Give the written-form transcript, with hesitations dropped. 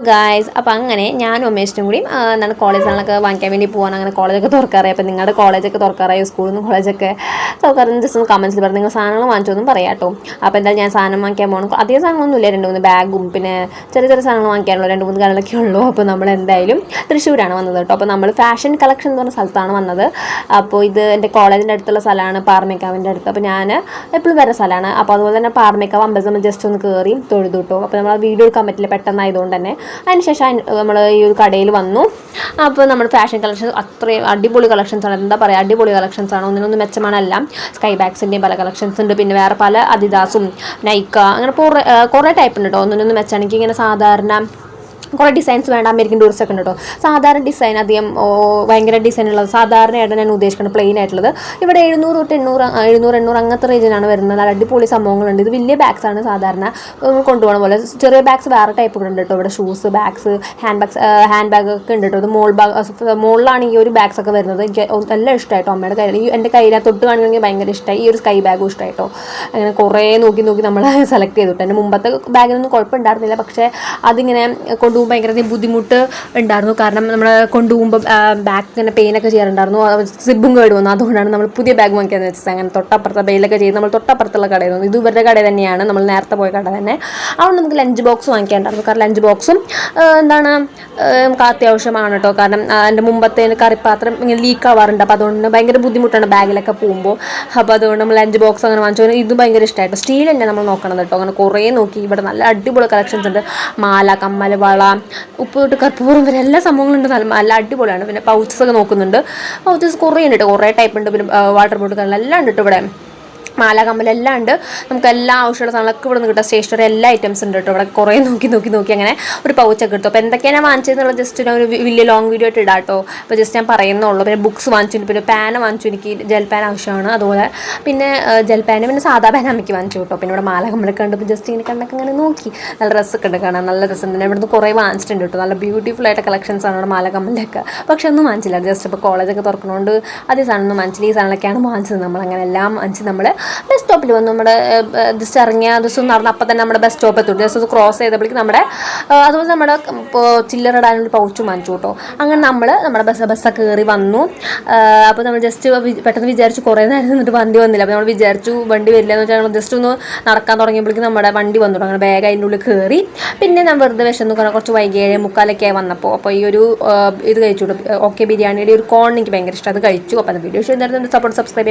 Guys അപ്പോൾ അങ്ങനെ ഞാനും അമ്മേഷനും കൂടി എന്താണ് കോളേജിലൊക്കെ വാങ്ങിക്കാൻ വേണ്ടി പോകാൻ അങ്ങനെ കോളേജൊക്കെ തുറക്കാറായി. അപ്പോൾ നിങ്ങളുടെ കോളേജൊക്കെ തുറക്കാറായി, സ്കൂളിൽ നിന്ന് കോളേജൊക്കെ തുറക്കാറെന്ന് ജസ്റ്റ് ഒന്ന് കമൻസിൽ പറഞ്ഞു നിങ്ങൾ സാധനങ്ങൾ വാങ്ങിച്ചൊന്നും പറയാം കേട്ടോ. അപ്പോൾ എന്തായാലും ഞാൻ സാധനം വാങ്ങിക്കാൻ പോകണം. അധികം സാധനങ്ങളൊന്നുമില്ല, 2-3 ബാഗും പിന്നെ ചെറിയ ചെറിയ സാധനങ്ങൾ വാങ്ങിക്കാനുള്ളൂ, 2-3 കാര്യങ്ങളൊക്കെ ഉള്ളൂ. അപ്പോൾ നമ്മൾ എന്തായാലും തൃശ്ശൂരാണ് വന്നത് കേട്ടോ. അപ്പോൾ നമ്മൾ ഫാഷൻ കളക്ഷൻ എന്ന് പറഞ്ഞ സ്ഥലത്താണ് വന്നത്. അപ്പോൾ ഇത് എൻ്റെ കോളേജിൻ്റെ അടുത്തുള്ള സ്ഥലമാണ്, പാറമേക്കാവിൻ്റെ അടുത്ത്. അപ്പോൾ ഞാൻ എപ്പോഴും വരുന്ന സ്ഥലമാണ്. അപ്പോൾ അതുപോലെ തന്നെ പാറമേക്കാവ് അമ്പലത്തിൽ നമ്മൾ ജസ്റ്റ് ഒന്ന് കയറി തൊഴുതു കേട്ടോ. അപ്പോൾ നമ്മൾ വീഡിയോ എടുക്കാൻ പറ്റില്ല പെട്ടെന്നായതുകൊണ്ട് തന്നെ. അതിനുശേഷം നമ്മൾ ഈ ഒരു കടയിൽ വന്നു. അപ്പോൾ നമ്മുടെ ഫാഷൻ കളക്ഷൻസ് അത്രയും അടിപൊളി കളക്ഷൻസാണ്, എന്താ പറയുക, അടിപൊളി കളക്ഷൻസാണ്. ഒന്നിനൊന്നും മെച്ചമാണെല്ലാം. സ്കൈ ബാഗ്സിൻ്റെയും പല കളക്ഷൻസ് ഉണ്ട്, പിന്നെ വേറെ പല അദിദാസും നൈക്ക അങ്ങനെ കുറേ ടൈപ്പ് ഉണ്ട് കേട്ടോ. ഒന്നിനൊന്നും മെച്ചാണെങ്കിൽ ഇങ്ങനെ സാധാരണ കുറേ ഡിസൈൻസ് വേണ്ട, അമേരിക്കൻ ടൂറിസ്റ്റ് ഒക്കെ ഉണ്ട് കേട്ടോ. സാധാരണ ഡിസൈൻ അധികം ഭയങ്കര ഡിസൈൻ ഉള്ളത് സാധാരണയായിട്ട് ഞാൻ ഉദ്ദേശിക്കുന്നത് പ്ലെയിൻ ആയിട്ടുള്ളത്. ഇവിടെ 700 തൊട്ട് 800 അങ്ങനത്തെ റേഞ്ചിലാണ് വരുന്നത്. നല്ല അടിപൊളി സംഭവങ്ങളുണ്ട്. ഇത് വലിയ ബാഗ്സ് ആണ് സാധാരണ കൊണ്ടുപോകണ പോലെ. ചെറിയ ബാഗ്സ് വേറെ ടൈപ്പുകളുണ്ട് കേട്ടോ. ഇവിടെ ഷൂസ്, ബാഗ്സ്, ഹാൻഡ് ബാഗ് ഒക്കെ ഉണ്ട് കേട്ടോ. ഇത് മോളിലാണ് ഈ ഒരു ബാഗ്സ് ഒക്കെ വരുന്നത്. എനിക്ക് എല്ലാം ഇഷ്ടമായിട്ടോ. അമ്മയുടെ കയ്യിൽ എൻ്റെ കയ്യിൽ തൊട്ട് കാണിക്കണമെങ്കിൽ ഭയങ്കര ഇഷ്ടമായി. ഈ ഒരു സ്കൈ ബാഗും ഇഷ്ടമായിട്ടോ. അങ്ങനെ കുറേ നോക്കി നമ്മൾ സെലക്ട് ചെയ്തു കേട്ടോ. എൻ്റെ മുമ്പത്തെ ബാഗിനൊന്നും കുഴപ്പമുണ്ടായിരുന്നില്ല, പക്ഷേ അതിങ്ങനെ കൊണ്ടുപോകുമ്പോൾ ഭയങ്കര ബുദ്ധിമുട്ട് ഉണ്ടായിരുന്നു. കാരണം നമ്മൾ കൊണ്ടുപോകുമ്പോൾ ബാഗ് ഇങ്ങനെ പെയിനൊക്കെ ചെയ്യാറുണ്ടായിരുന്നു, സിബും കേട് വന്നു. അതുകൊണ്ടാണ് നമ്മൾ പുതിയ ബാഗ് വാങ്ങിക്കാന്ന് വെച്ചത്. അങ്ങനെ തൊട്ടപ്പുറത്തെ ബെയിലൊക്കെ ചെയ്ത് നമ്മൾ തൊട്ടപ്പുറത്തുള്ള കടയിൽ വന്നു. ഇത് ഇവരുടെ കട തന്നെയാണ്, നമ്മൾ നേരത്തെ പോയ കട തന്നെ. അതുകൊണ്ട് നമുക്ക് ലഞ്ച് ബോക്സ് വാങ്ങിക്കാനുണ്ടായിരുന്നു. കാരണം ലഞ്ച് ബോക്സും എന്താണ് നമുക്ക് അത്യാവശ്യമാണ് കേട്ടോ. കാരണം എൻ്റെ മുമ്പത്തെ കറിപ്പാത്രം ഇങ്ങനെ ലീക്ക് ആവാറുണ്ട്. അപ്പോൾ അതുകൊണ്ട് ഭയങ്കര ബുദ്ധിമുട്ടാണ് ബാഗിലൊക്കെ പോകുമ്പോൾ. അപ്പോൾ അതുകൊണ്ട് നമ്മൾ ലഞ്ച് ബോക്സ് അങ്ങനെ വാങ്ങിച്ചു. ഇതും ഭയങ്കര ഇഷ്ടമായിട്ട് സ്റ്റീൽ തന്നെ നമ്മൾ നോക്കണം കേട്ടോ. അങ്ങനെ കുറേ നോക്കി. ഇവിടെ നല്ല അടിപൊളി കളക്ഷൻസ് ഉണ്ട്. മാല, കമ്മൽ, വള, ഉപ്പ് തൊട്ട് കർപ്പൂരം വരെ എല്ലാ സംഭവങ്ങളുണ്ട്. നല്ല അടിപൊളിയാണ്. പിന്നെ പൗച്ചസ് ഒക്കെ നോക്കുന്നുണ്ട്. പൗച്ചസ് കുറേ ഉണ്ട് കേട്ടോ, കുറേ ടൈപ്പ് ഉണ്ട്. പിന്നെ വാട്ടർ ബോട്ടിൽ എല്ലാം ഉണ്ട് കേട്ടോ. ഇവിടെ മാല, കമ്മലെല്ലാം ഉണ്ട്. നമുക്ക് എല്ലാ ആവശ്യമുള്ള സാധനങ്ങളൊക്കെ ഇവിടെ നിന്ന് കിട്ടുക. സ്റ്റേഷനറി എല്ലാ ഐറ്റംസ് ഉണ്ട് കേട്ടോ. ഇവിടെ കുറേ നോക്കി അങ്ങനെ ഒരു പൗച്ചൊക്കെ എടുത്തു. അപ്പോൾ എന്തൊക്കെയാണ് ഞാൻ വാങ്ങിച്ചതെന്നുള്ള ജസ്റ്റ് ഞാൻ ഒരു വലിയ ലോങ് വീഡിയോ ആയിട്ട് ഇടാം കേട്ടോ. അപ്പോൾ ജസ്റ്റ് ഞാൻ പറയുന്നുള്ളൂ. പിന്നെ ബുക്സ് വാങ്ങിച്ചു, പിന്നെ പാൻ വാങ്ങിച്ചു. എനിക്ക് ജെൽ പാൻ ആവശ്യമാണ്. അതുപോലെ പിന്നെ ജെൽ പാന് പിന്നെ സാധാ പാൻ അമ്മയ്ക്ക് വാങ്ങിച്ചു കേട്ടോ. പിന്നെ ഇവിടെ മാല, കമ്മലൊക്കെ ഉണ്ട്. ജസ്റ്റ് ഇങ്ങനെ കണ്ണൊക്കെ ഇങ്ങനെ നോക്കി. നല്ല ഡ്രസ്സൊക്കെ ഉണ്ട് കാണാൻ, നല്ല രസമുണ്ട്. പിന്നെ ഇവിടുന്ന് കുറേ വാങ്ങിച്ചിട്ടുണ്ട് കേട്ടോ. നല്ല ബ്യൂട്ടിഫുൾ ആയിട്ട് കളക്ഷൻസ് ആണ് ഇവിടെ മാല, കമ്മലൊക്കെ. പക്ഷെ ഒന്നും വാങ്ങിച്ചില്ല. ജസ്റ്റ് ഇപ്പോൾ കോളേജൊക്കെ തുറക്കുന്നതുകൊണ്ട് അതേ സാധനമൊന്നും വാങ്ങിച്ചില്ല. ഈ സാധനങ്ങളൊക്കെയാണ് വാങ്ങിച്ചത്. നമ്മളങ്ങനെ എല്ലാം വാങ്ങിച്ച് നമ്മൾ ബസ് സ്റ്റോപ്പിൽ വന്നു. നമ്മുടെ ജസ്റ്റ് ഇറങ്ങിയ ദിവസം നടന്ന് അപ്പം തന്നെ നമ്മുടെ ബസ് സ്റ്റോപ്പ് എത്തും. ജസ്റ്റ് ഒന്ന് ക്രോസ് ചെയ്തപ്പോഴേക്കും നമ്മുടെ അതുപോലെ നമ്മുടെ ചില്ലറ ഇടാനൊരു പൗച്ചും വാങ്ങിച്ചു കേട്ടോ. അങ്ങനെ നമ്മുടെ ബസ്സൊക്കെ കയറി വന്നു. അപ്പോൾ നമ്മൾ ജസ്റ്റ് പെട്ടെന്ന് വിചാരിച്ചു കുറേ നേരം നിന്നിട്ട് വണ്ടി വന്നില്ല. അപ്പോൾ നമ്മൾ വിചാരിച്ചു വണ്ടി വരില്ല എന്ന് വെച്ചാൽ നമ്മൾ ജസ്റ്റ് ഒന്ന് നടക്കാൻ തുടങ്ങിയപ്പോഴേക്കും നമ്മുടെ വണ്ടി വന്നു. അങ്ങനെ ബാഗ് അതിൻ്റെ ഉള്ളിൽ കയറി. പിന്നെ ഞാൻ വെറുതെ വിശന്നു, കുറച്ച് വൈകി 7:45 വന്നപ്പോൾ. അപ്പോൾ ഈ ഒരു ഇത് കഴിച്ചു. ഓക്കെ ബിരിയാണിയുടെ ഒരു കോൺ എനിക്ക് ഭയങ്കര ഇഷ്ടം, അത് കഴിച്ചു. അപ്പോൾ അത് വീഡിയോ ഇഷ്ടം സപ്പോർട്ട് സബ്സ്ക്രൈബ്